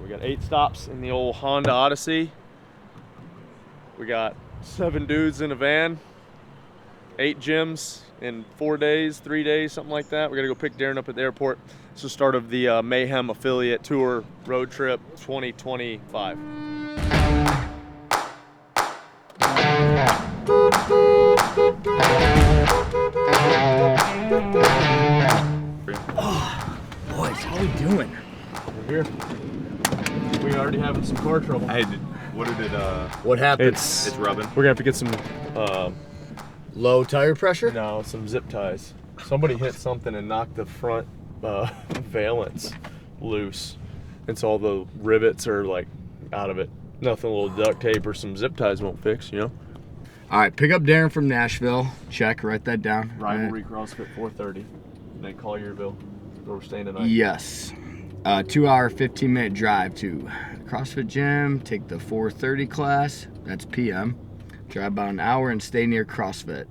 We got 8 stops in the old Honda Odyssey. We got 7 dudes in a van, 8 gyms in 4 days, 3 days, something like that. We're gonna go pick Darren up at the airport. It's the start of the Mayhem affiliate tour road trip 2025. Oh, boys, how we doing? We're here. We're already having some car trouble. Hey, What happened? It's rubbing. We're gonna have to get some Low tire pressure? no, some zip ties. Somebody hit something and knocked the front valance loose, and so all the rivets are like out of it. Nothing a little duct tape or some zip ties won't fix, you know. All right, pick up Darren from Nashville. Check, write that down. Rivalry CrossFit 4:30, then Collierville, where we're staying tonight. Yes. 2-hour, 15-minute drive to CrossFit gym. Take the 4:30 class. That's PM. Drive about an hour and stay near CrossFit,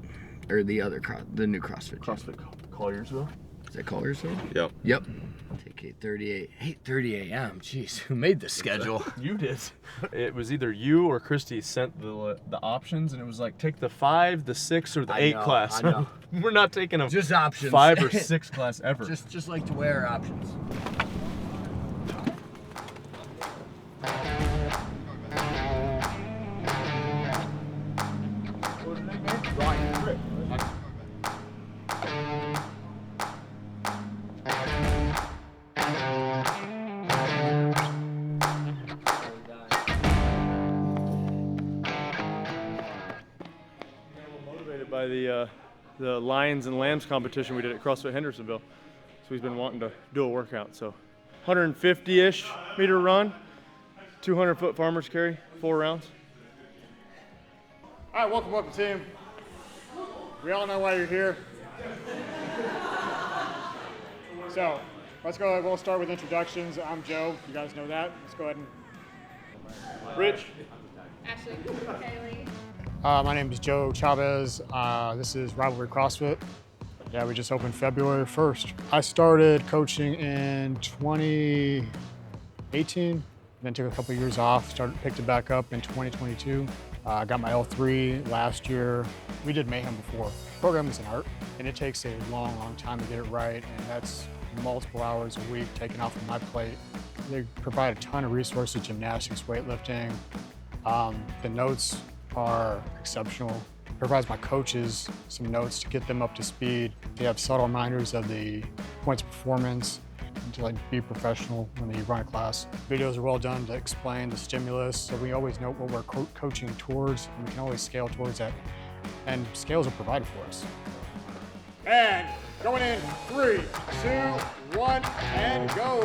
or the new CrossFit gym. CrossFit Collierville. Is that Collierville? Yep. Yep. Take 8:30 a.m. Jeez, who made this schedule? You did. It was either you or Christy sent the options, and it was like take the 5, the 6, or the 8 class. I know. We're not taking a Just options. 5 or 6 class ever. Just like to wear options. By the Lions and Lambs competition we did at CrossFit Hendersonville. So he's been wanting to do a workout. So 150-ish meter run, 200-foot farmer's carry, 4 rounds. All right, welcome team. We all know why you're here. So let's go, we'll start with introductions. I'm Joe, you guys know that. Let's go ahead and. Rich. Ashley. Kaylee. My name is Joe Chavez. This is Rivalry CrossFit. Yeah, we just opened February 1st. I started coaching in 2018, then took a couple years off, picked it back up in 2022. Got my L3 last year. We did Mayhem before. The program is an art, and it takes a long, long time to get it right, and that's multiple hours a week taken off of my plate. They provide a ton of resources, gymnastics, weightlifting. The notes are exceptional. It provides my coaches some notes to get them up to speed. They have subtle reminders of the points of performance and to be professional when they run a class. Videos are well done to explain the stimulus, so we always know what we're coaching towards, and we can always scale towards that. And scales are provided for us. And going in 3, 2, 1, and go.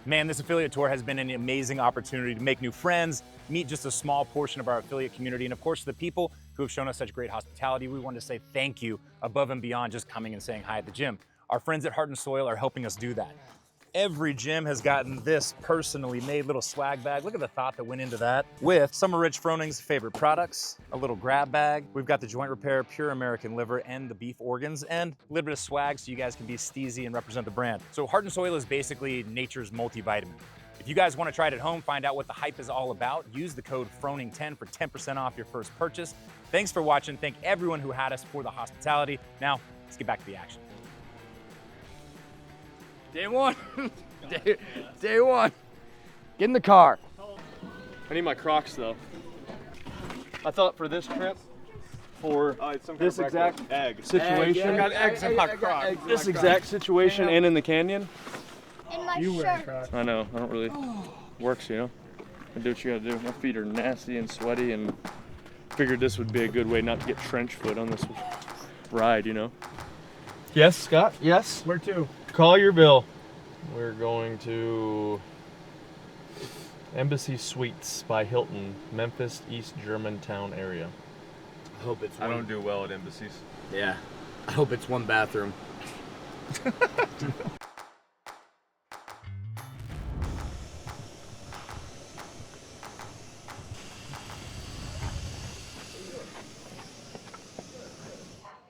Man, this affiliate tour has been an amazing opportunity to make new friends, meet just a small portion of our affiliate community, and of course, the people who have shown us such great hospitality. We want to say thank you above and beyond just coming and saying hi at the gym. Our friends at Heart and Soil are helping us do that. Every gym has gotten this personally made little swag bag. Look at the thought that went into that. With some of Rich Froning's favorite products, a little grab bag. We've got the joint repair, pure American liver, and the beef organs, and a little bit of swag so you guys can be steezy and represent the brand. So Heart and Soil is basically nature's multivitamin. If you guys want to try it at home, find out what the hype is all about, use the code Froning10 for 10% off your first purchase. Thanks for watching. Thank everyone who had us for the hospitality. Now, let's get back to the action. Day one. Day one. Get in the car. I need my Crocs though. I thought for this trip, for this exact situation. I got eggs in my crock. This exact situation and in the canyon. In my You shirt. wear I know, I don't really works, you know. I do what you gotta do. My feet are nasty and sweaty, and figured this would be a good way not to get trench foot on this ride, you know. Yes, Scott. Yes. Where to? Collierville. We're going to Embassy Suites by Hilton, Memphis, East Germantown area. I hope it's I one. don't do well at embassies. Yeah. I hope it's one bathroom.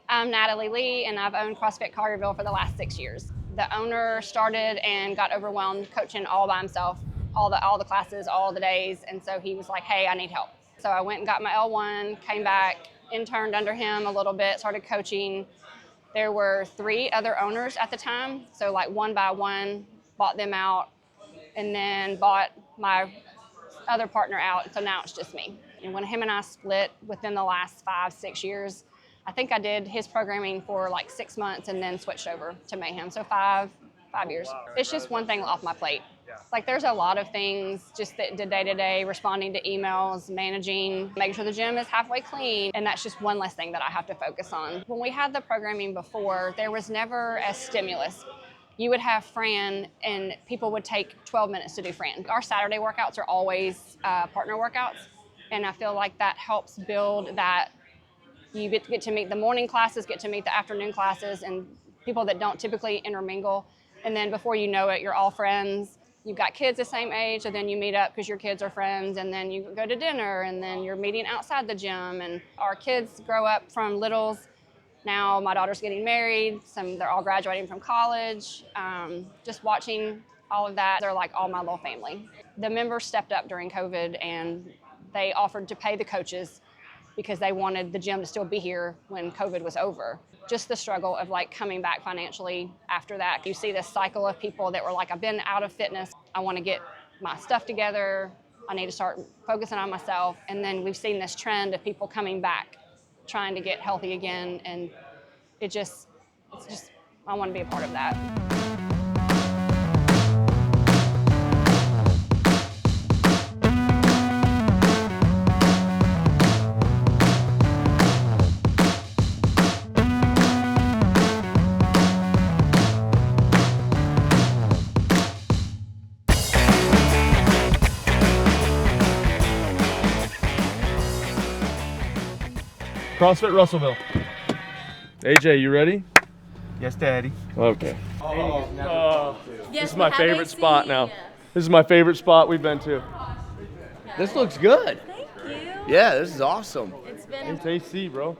I'm Natalie Lee, and I've owned CrossFit Collierville for the last 6 years. The owner started and got overwhelmed coaching all by himself, all the classes, all the days, and so he was like, hey, I need help. So I went and got my L1, came back, interned under him a little bit, started coaching. There were 3 other owners at the time, so like one by one, bought them out, and then bought my other partner out, so now it's just me. And when him and I split within the last 5-6 years, I think I did his programming for like 6 months and then switched over to Mayhem. So five years. It's just one thing off my plate. Like there's a lot of things just the day-to-day, responding to emails, managing, making sure the gym is halfway clean. And that's just one less thing that I have to focus on. When we had the programming before, there was never a stimulus. You would have Fran and people would take 12 minutes to do Fran. Our Saturday workouts are always partner workouts. And I feel like that helps build that. You get to meet the morning classes, get to meet the afternoon classes, and people that don't typically intermingle. And then before you know it, you're all friends. You've got kids the same age, so then you meet up because your kids are friends, and then you go to dinner, and then you're meeting outside the gym. And our kids grow up from littles. Now my daughter's getting married. They're all graduating from college. Just watching all of that, they're like all my little family. The members stepped up during COVID, and they offered to pay the coaches because they wanted the gym to still be here when COVID was over. Just the struggle of like coming back financially after that. You see this cycle of people that were like, I've been out of fitness. I want to get my stuff together. I need to start focusing on myself. And then we've seen this trend of people coming back, trying to get healthy again. And it's just, I want to be a part of that. CrossFit Russellville. AJ, you ready? Yes, Daddy. Okay. Yes, This is we my have favorite AC, spot now. yes. This is my favorite spot we've been to. This looks good. Thank you. Yeah, this is awesome. It's been It's AC, bro.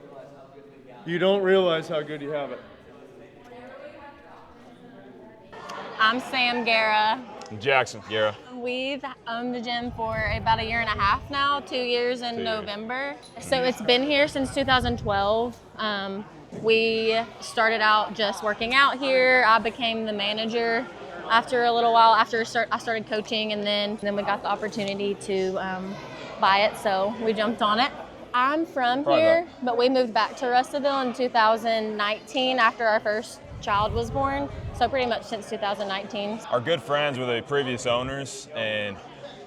You don't realize how good you have it. I'm Sam Guerra. Jackson, Guerra. We've owned the gym for about 1.5 years now, 2 years in November. So it's been here since 2012. We started out just working out here. I became the manager after a little while, after I started coaching, and then we got the opportunity to buy it, so we jumped on it. I'm from here, but we moved back to Russellville in 2019 after our first child was born, so pretty much since 2019. Our good friends were the previous owners, and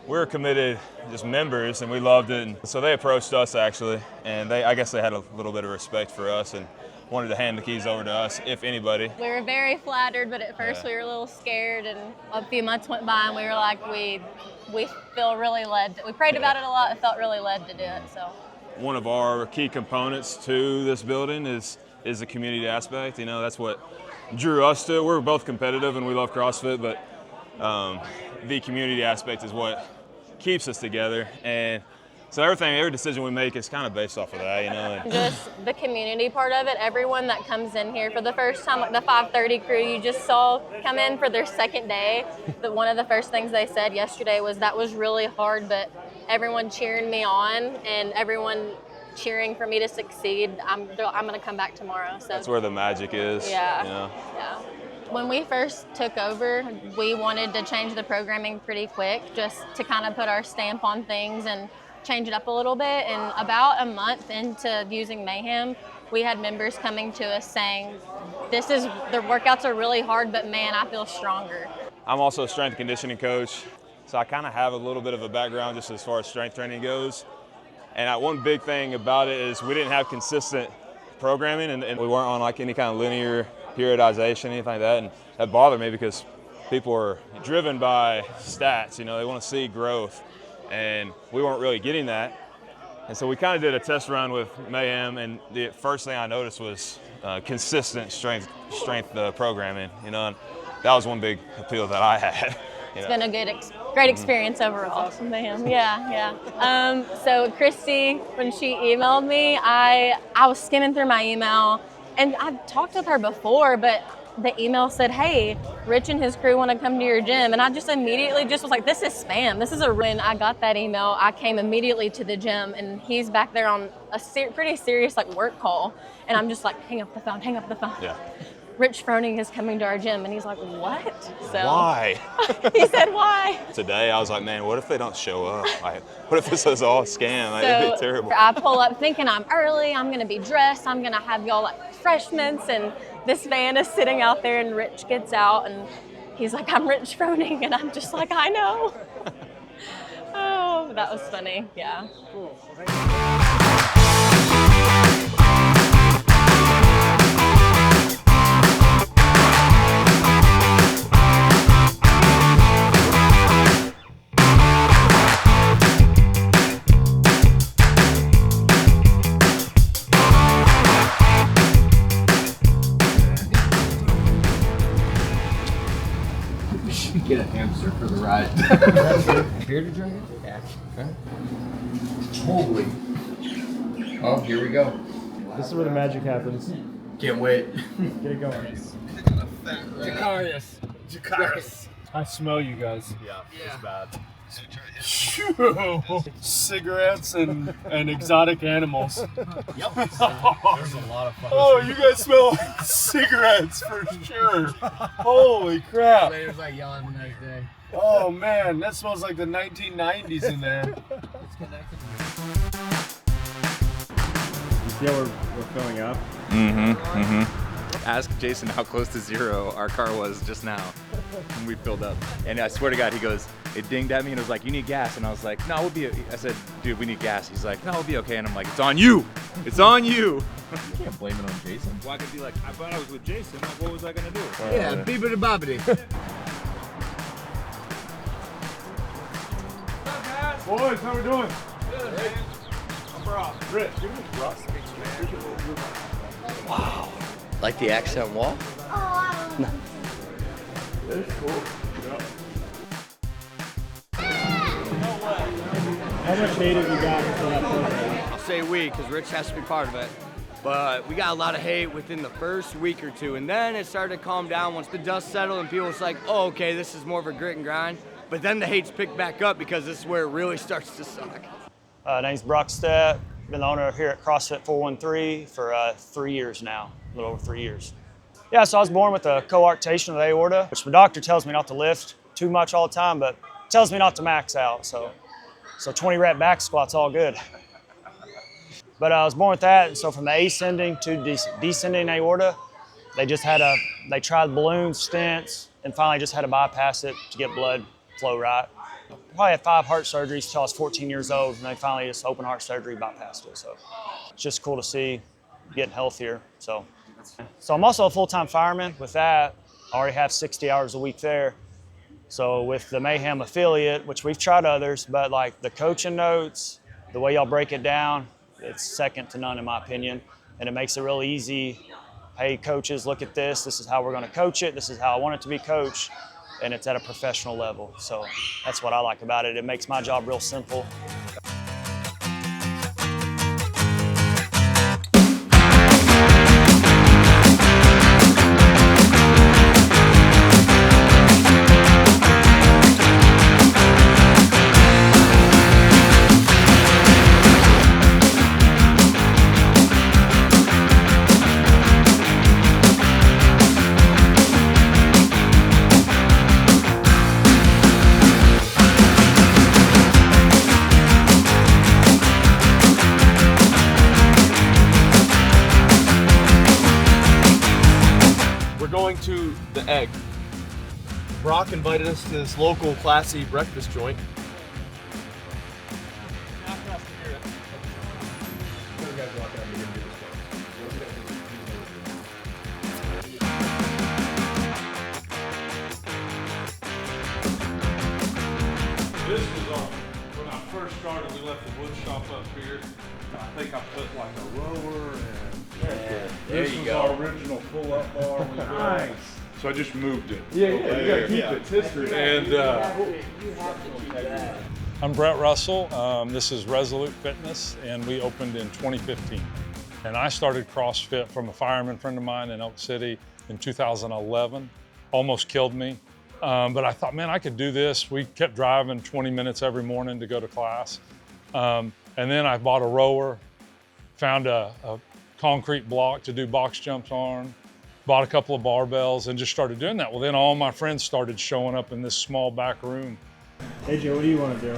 we were committed just members, and we loved it. And so they approached us actually, and I guess they had a little bit of respect for us and wanted to hand the keys over to us, if anybody. We were very flattered, but at first we were a little scared, and a few months went by and we were like, we feel really led. We prayed about it a lot and felt really led to do it. So One of our key components to this building is the community aspect. You know, that's what drew us to it. We're both competitive and we love CrossFit, but the community aspect is what keeps us together. And so every decision we make is kind of based off of that, you know. just the community part of it, everyone that comes in here for the first time, like the 5:30 crew you just saw come in for their second day, one of the first things they said yesterday was that was really hard, but everyone cheering me on and everyone cheering for me to succeed. I'm going to come back tomorrow. So That's where the magic is. Yeah. You know? Yeah. When we first took over, we wanted to change the programming pretty quick just to kind of put our stamp on things, and change it up a little bit. And about a month into using Mayhem, we had members coming to us saying, the workouts are really hard, but man, I feel stronger. I'm also a strength and conditioning coach, so I kind of have a little bit of a background just as far as strength training goes. And one big thing about it is we didn't have consistent programming, and we weren't on like any kind of linear periodization, anything like that. And that bothered me because people are driven by stats, they want to see growth, and we weren't really getting that. And so we kind of did a test run with Mayhem, and the first thing I noticed was consistent strength programming, and that was one big appeal that I had. It's been a great experience overall. Mayhem, yeah. So Christy, when she emailed me, I was skimming through my email, and I've talked with her before, but the email said, hey, Rich and his crew want to come to your gym. And I just immediately was like, this is spam. When I got that email, I came immediately to the gym, and he's back there on a pretty serious work call. And I'm just like, hang up the phone. Yeah. Rich Froning is coming to our gym. And he's like, what? So why? He said, why? Today, I was like, man, what if they don't show up? What if this is all a scam? It'd be terrible. I pull up thinking I'm early. I'm going to be dressed. I'm going to have y'all refreshments. And this van is sitting out there, and Rich gets out, and he's like, I'm Rich Froning. And I'm just like, I know. Oh, that was funny. Yeah. Cool. Get a hamster for the ride. Beer to drink? Yeah. Okay. Holy. Oh, here we go. This is where the magic happens. Can't wait. Get it going. Jacarius. I smell you guys. Yeah, it's bad. Cigarettes and exotic animals. Yep. There's a lot of fun. Oh, you guys smell like cigarettes for sure. Holy crap. It was like yelling the next day. Oh man, that smells like the 1990s in there. You see how we're filling up? Ask Jason how close to zero our car was just now when we filled up. And I swear to God, he goes, it dinged at me and it was like, you need gas. And I was like, no, we'll be, I said, dude, we need gas. He's like, no, we'll be okay. And I'm like, it's on you. It's on you. You can't blame it on Jason. Well, I could be like, I thought I was with Jason. Like, what was I going to do? Yeah, beebity bobbity. Boys, how we doing? Good, man. I'm Ross. Rich, give me Ross. Wow. Like the accent wall? That's cool. Yep. How much hate have you gotten for that program? I'll say we, because Rich has to be part of it. But we got a lot of hate within the first week or two, and then it started to calm down once the dust settled and people was like, oh, okay, this is more of a grit and grind. But then the hate's picked back up because this is where it really starts to suck. Name's Brock Stett. Been the owner here at CrossFit 413 for 3 years now, a little over 3 years. Yeah, so I was born with a coarctation of the aorta, which my doctor tells me not to lift too much all the time, but tells me not to max out. So 20 rep back squats, all good. But I was born with that, and so from the ascending to descending aorta, they tried balloons, stents, and finally just had to bypass it to get blood flow right. Probably had 5 heart surgeries until I was 14 years old, and they finally just open heart surgery bypassed it. So it's just cool to see getting healthier. So I'm also a full-time fireman. With that, I already have 60 hours a week there. So with the Mayhem affiliate, which we've tried others, but like the coaching notes, the way y'all break it down, it's second to none in my opinion. And it makes it real easy. Hey, coaches, look at this. This is how we're going to coach it. This is how I want it to be coached. And it's at a professional level. So that's what I like about it. It makes my job real simple. going to the Egg. Brock invited us to this local classy breakfast joint. This was when I first started, we left the wood shop up here. I think I put like a rower and this was our original pull-up bar. Nice. So I just moved it. Yeah, you gotta keep it. It's history. And I'm Brett Russell. This is Resolute Fitness, and we opened in 2015. And I started CrossFit from a fireman friend of mine in Elk City in 2011. Almost killed me. But I thought, man, I could do this. We kept driving 20 minutes every morning to go to class. And then I bought a rower, found a concrete block to do box jumps on, bought a couple of barbells, and just started doing that. Well, then all my friends started showing up in this small back room. Hey, Joe, what do you want to do?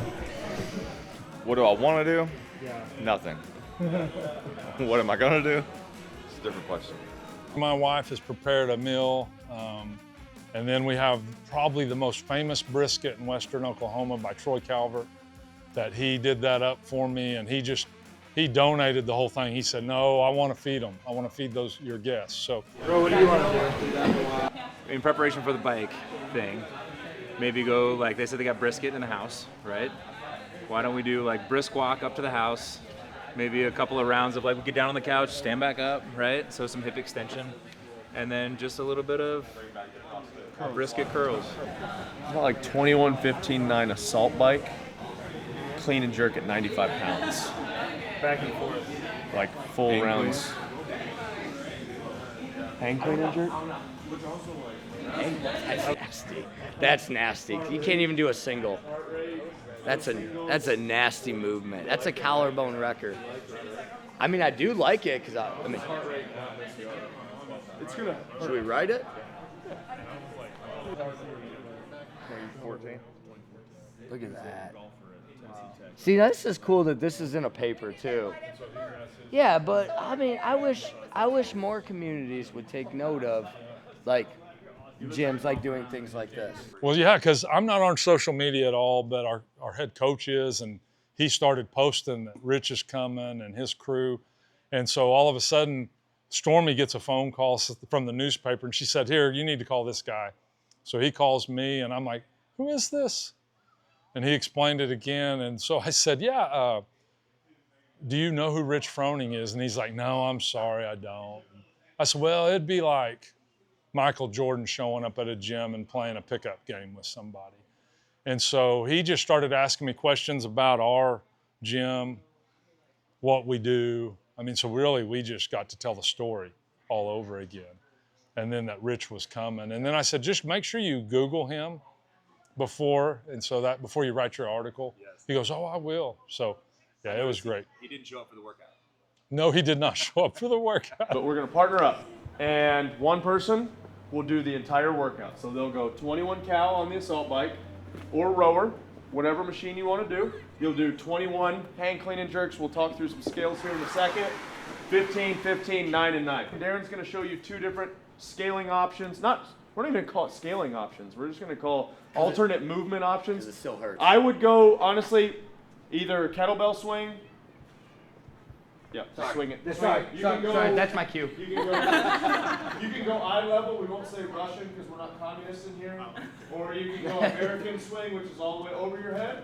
What do I want to do? Yeah. Nothing. What am I going to do? It's a different question. My wife has prepared a meal, and then we have probably the most famous brisket in Western Oklahoma by Troy Calvert, that he did that up for me, and he donated the whole thing. He said, no, I want to feed them. I want to feed your guests. So, Bro, what do you want to do? In preparation for the bike thing, maybe go, like they said they got brisket in the house, right? Why don't we do like brisk walk up to the house, maybe a couple of rounds of like we get down on the couch, stand back up, right? So some hip extension, and then just a little bit of brisket curls. It's got like 21-15-9 assault bike, clean and jerk at 95 pounds. Back and forth. Like full Hang rounds. Hang clean and jerk? That's nasty. That's nasty. You can't even do a single. That's a nasty movement. That's a collarbone wrecker. I mean, I do like it because I mean, It's gonna. should we write it? 14. Look at that. See, this is cool that this is in a paper too. Yeah, but I mean, I wish more communities would take note of, like, gyms like doing things like this. well, yeah, because I'm not on social media at all, but our head coach is, and he started posting that Rich is coming and his crew. And so all of a sudden, Stormy gets a phone call from the newspaper, and she said, here, you need to call this guy. So he calls me, and I'm like, who is this? And he explained it again. And so I said, yeah, do you know who Rich Froning is? And he's like, no, I'm sorry, I don't. I said, well, it'd be like Michael Jordan showing up at a gym and playing a pickup game with somebody. And so he just started asking me questions about our gym, what we do. I mean, so really we just got to tell the story all over again. And then that Rich was coming. And then I said, just make sure you Google him before you write your article. Yes. He goes, oh, I will. So yeah, it was great. He didn't show up for the workout. No, he did not show up for the workout. But we're gonna partner up, and one person will do the entire workout. So they'll go 21 cal on the assault bike or rower, whatever machine you want to do. You'll do 21 hang clean and jerks. We'll talk through some scales here in a second. 15, 15, 9, and 9. Darren's gonna show you two different scaling options. We're not even gonna call it scaling options. We're just gonna call alternate movement options. It still hurts. I would go, honestly, either kettlebell swing. Yeah, swing it. Sorry, that's my cue. You can go eye level. We won't say Russian because we're not communists in here. Or you can go American swing, which is all the way over your head.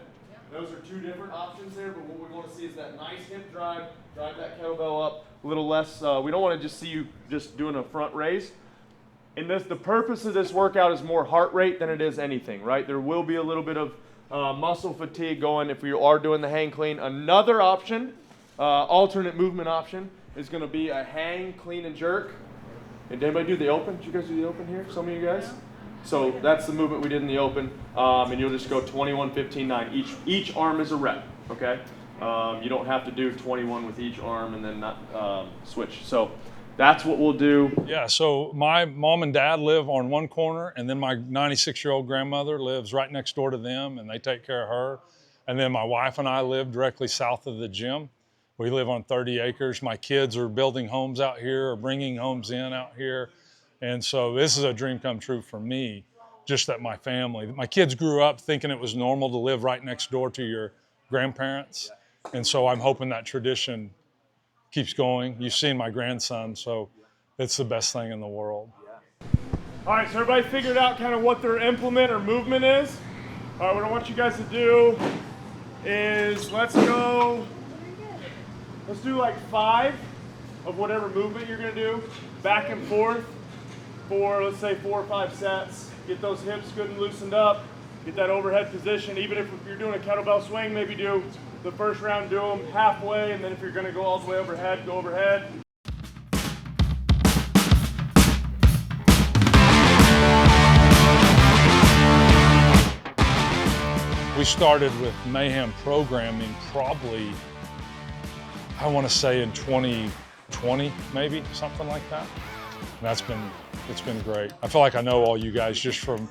Those are two different options there, but what we want to see is that nice hip drive that kettlebell up a little less. We don't want to just see you just doing a front raise. And the purpose of this workout is more heart rate than it is anything, right? There will be a little bit of muscle fatigue going if you are doing the hang clean. Another option, alternate movement option, is going to be a hang, clean, and jerk. Did anybody do the open? Did you guys do the open here? Some of you guys? So that's the movement we did in the open. And you'll just go 21, 15, 9. Each arm is a rep, okay? You don't have to do 21 with each arm and then not switch. So that's what we'll do. Yeah, so my mom and dad live on one corner, and then my 96-year-old grandmother lives right next door to them, and they take care of her. And then my wife and I live directly south of the gym. We live on 30 acres. My kids are building homes out here or bringing homes in out here. And so this is a dream come true for me, just that my family, my kids grew up thinking it was normal to live right next door to your grandparents. And so I'm hoping that tradition keeps going. You've seen my grandson, so it's the best thing in the world. All right, so everybody figured out kind of what their implement or movement is. All right, what I want you guys to do is let's do like 5 of whatever movement you're gonna do, back and forth for, let's say 4 or 5 sets. Get those hips good and loosened up, get that overhead position. Even if you're doing a kettlebell swing, maybe do the first round, do them halfway, and then if you're gonna go all the way overhead, go overhead. We started with Mayhem programming probably, I want to say in 2020, maybe, something like that. And it's been great. I feel like I know all you guys just from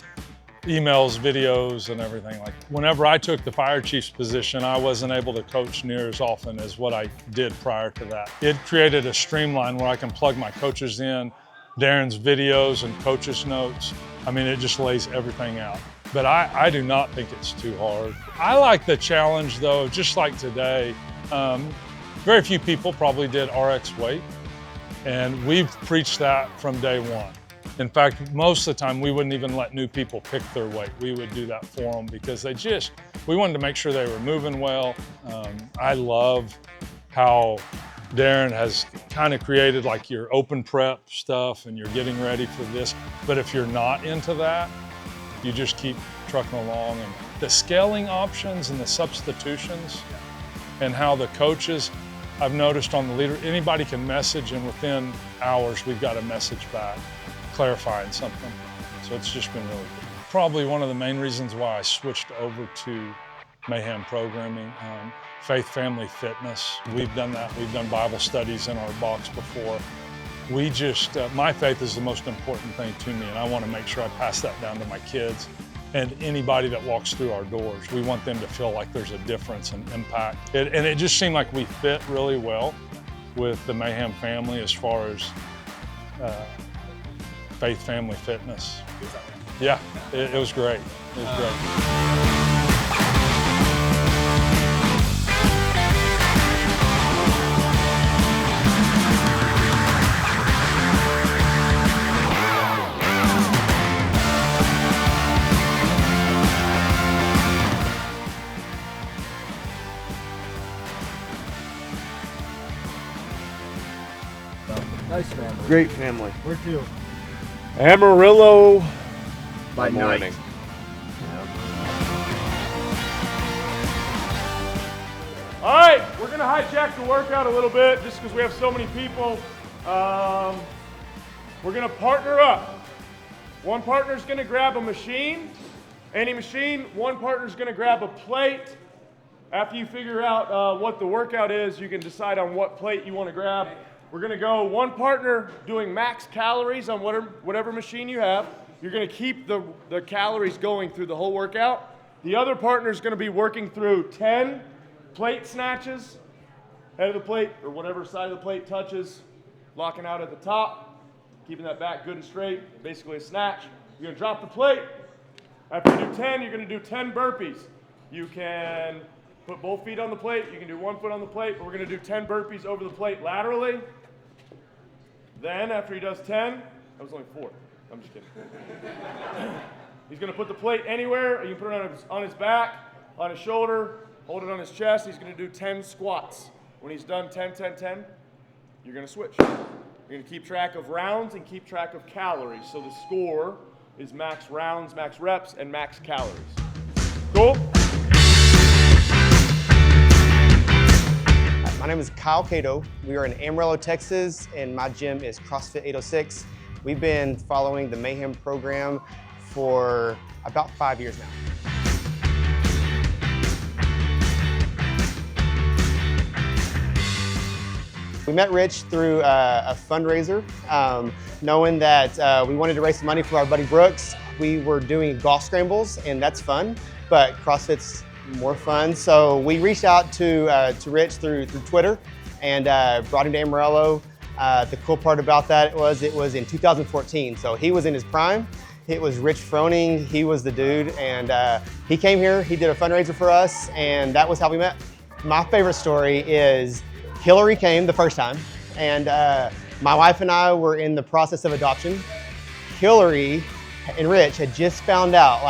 emails, videos, and everything. Like whenever I took the fire chief's position, I wasn't able to coach near as often as what I did prior to that. It created a streamline where I can plug my coaches in, Darren's videos and coaches' notes. I mean, it just lays everything out. But I do not think it's too hard. I like the challenge though, just like today. Very few people probably did RX weight, and we've preached that from day one. In fact, most of the time we wouldn't even let new people pick their weight. We would do that for them because we wanted to make sure they were moving well. I love how Darren has kind of created like your open prep stuff and you're getting ready for this. But if you're not into that, you just keep trucking along. And the scaling options and the substitutions and how the coaches, I've noticed on the leader, anybody can message and within hours we've got a message back clarifying something. So it's just been really good. Probably one of the main reasons why I switched over to Mayhem programming, faith, family, fitness. We've done that. We've done Bible studies in our box before. We just, my faith is the most important thing to me, and I want to make sure I pass that down to my kids and anybody that walks through our doors. We want them to feel like there's a difference and impact. And it just seemed like we fit really well with the Mayhem family as far as faith, family, fitness. Yeah, it was great. It was great. Nice family. Great family. Where to? Amarillo by morning. night. All right, we're gonna hijack the workout a little bit just because we have so many people. We're gonna partner up. One partner's gonna grab a machine, any machine. One partner's gonna grab a plate. After you figure out what the workout is, you can decide on what plate you wanna grab. We're gonna go one partner doing max calories on whatever machine you have. You're gonna keep the calories going through the whole workout. The other partner's gonna be working through 10 plate snatches, head of the plate or whatever side of the plate touches, locking out at the top, keeping that back good and straight, basically a snatch. You're gonna drop the plate. After you do 10, you're gonna do 10 burpees. You can put both feet on the plate, you can do 1 foot on the plate, but we're gonna do 10 burpees over the plate laterally. Then after he does 10, that was only 4, I'm just kidding. He's gonna put the plate anywhere, you can put it on his back, on his shoulder, hold it on his chest. He's gonna do 10 squats. When he's done 10, 10, 10, you're gonna switch. You're gonna keep track of rounds and keep track of calories. So the score is max rounds, max reps, and max calories. Cool? My name is Kyle Cato. We are in Amarillo, Texas, and my gym is CrossFit 806. We've been following the Mayhem program for about 5 years now. We met Rich through a fundraiser, knowing that we wanted to raise some money for our buddy Brooks. We were doing golf scrambles, and that's fun, but CrossFit's more fun. So we reached out to Rich through Twitter and brought him to Amarillo. The cool part about that was it was in 2014, so he was in his prime. It was Rich Froning, he was the dude, and he came here, he did a fundraiser for us, and that was how we met. My favorite story is Hillary came the first time, and my wife and I were in the process of adoption. Hillary and Rich had just found out,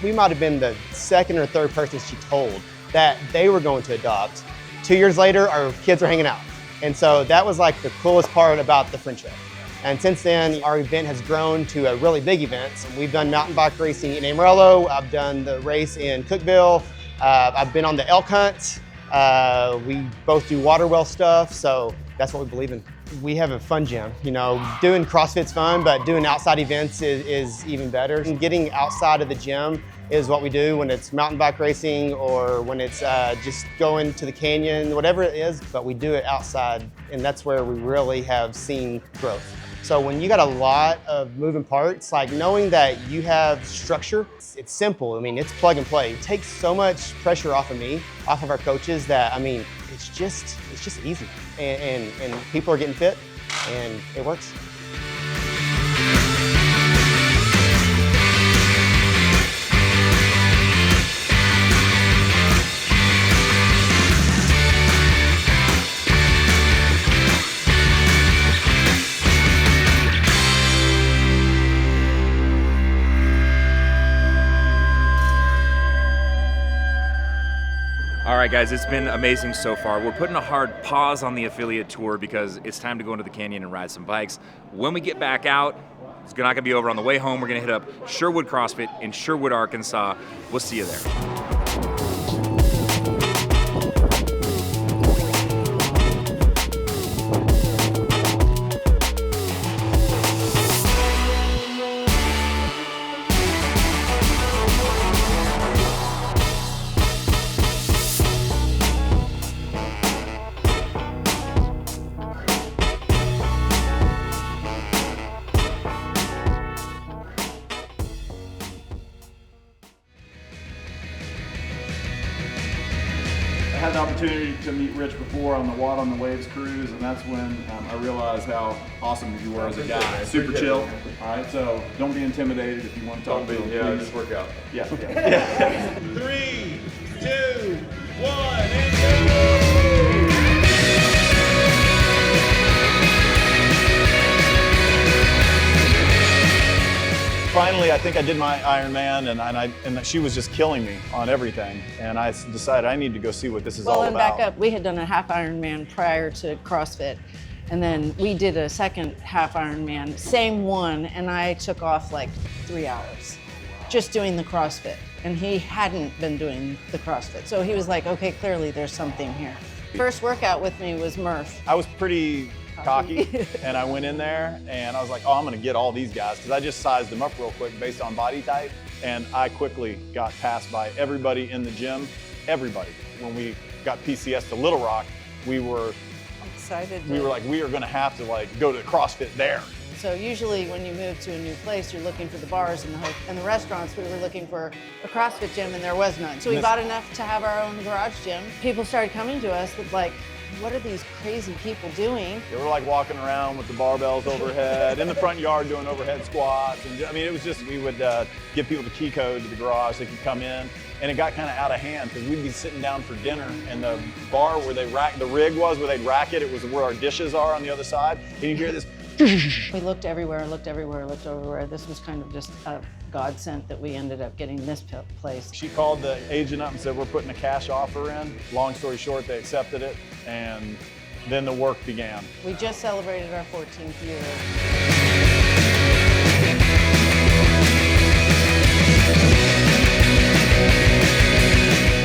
we might have been the second or third person she told that they were going to adopt. 2 years later, our kids are hanging out. And so that was like the coolest part about the friendship. And since then, our event has grown to a really big event. We've done mountain bike racing in Amarillo. I've done the race in Cookeville. I've been on the elk hunt. We both do water well stuff, so that's what we believe in. We have a fun gym. You know, doing CrossFit's fun, but doing outside events is even better. And getting outside of the gym is what we do when it's mountain bike racing or when it's just going to the canyon, whatever it is, but we do it outside, and that's where we really have seen growth. So when you got a lot of moving parts, like knowing that you have structure, it's simple. I mean, it's plug and play. It takes so much pressure off of me, off of our coaches that, I mean, it's just easy. And people are getting fit and it works. All right, guys, it's been amazing so far. We're putting a hard pause on the affiliate tour because it's time to go into the canyon and ride some bikes. When we get back out, it's not gonna be over on the way home. We're gonna hit up Sherwood CrossFit in Sherwood, Arkansas. We'll see you there. I had the opportunity to meet Rich before on the Watt on the Waves cruise, and that's when I realized how awesome you were as a guy. Super chill. All right, so don't be intimidated if you want to talk to him. Yeah, just work out. Yeah. 3, 2, 1, and go! Finally, I think I did my Ironman, and she was just killing me on everything. And I decided I need to go see what this is all about. Well, and back up, we had done a half Ironman prior to CrossFit. And then we did a second half Ironman, same one, and I took off like 3 hours just doing the CrossFit. And he hadn't been doing the CrossFit. So he was like, okay, clearly there's something here. First workout with me was Murph. I was pretty cocky, and I went in there and I was like, oh, I'm gonna get all these guys, because I just sized them up real quick based on body type, and I quickly got passed by everybody in the gym, everybody. When we got PCS to Little Rock, we were excited. We were like, we are gonna have to like go to CrossFit there. So usually when you move to a new place, you're looking for the bars and the restaurants. We were looking for a CrossFit gym and there was none. So we bought enough to have our own garage gym. People started coming to us with like, what are these crazy people doing? They were like walking around with the barbells overhead, in the front yard doing overhead squats. And I mean, it was just, we would give people the key code to the garage, they could come in. And it got kind of out of hand because we'd be sitting down for dinner and the bar where they rack, the rig was where they'd rack it, it was where our dishes are on the other side. And you hear this. We looked everywhere, looked everywhere, looked everywhere. This was kind of just a godsend that we ended up getting this place. She called the agent up and said, we're putting a cash offer in. Long story short, they accepted it, and then the work began. We just celebrated our 14th year.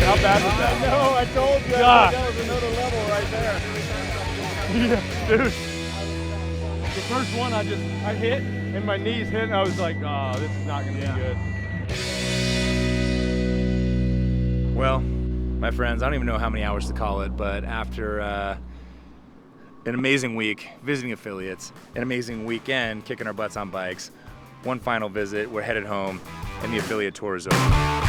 How bad was that? No, I told you. God. That was another level right there. Yeah, dude. The first one I hit and my knees hit and I was like, oh, this is not gonna be good. Well, my friends, I don't even know how many hours to call it, but after an amazing week visiting affiliates, an amazing weekend kicking our butts on bikes, one final visit, we're headed home and the affiliate tour is over.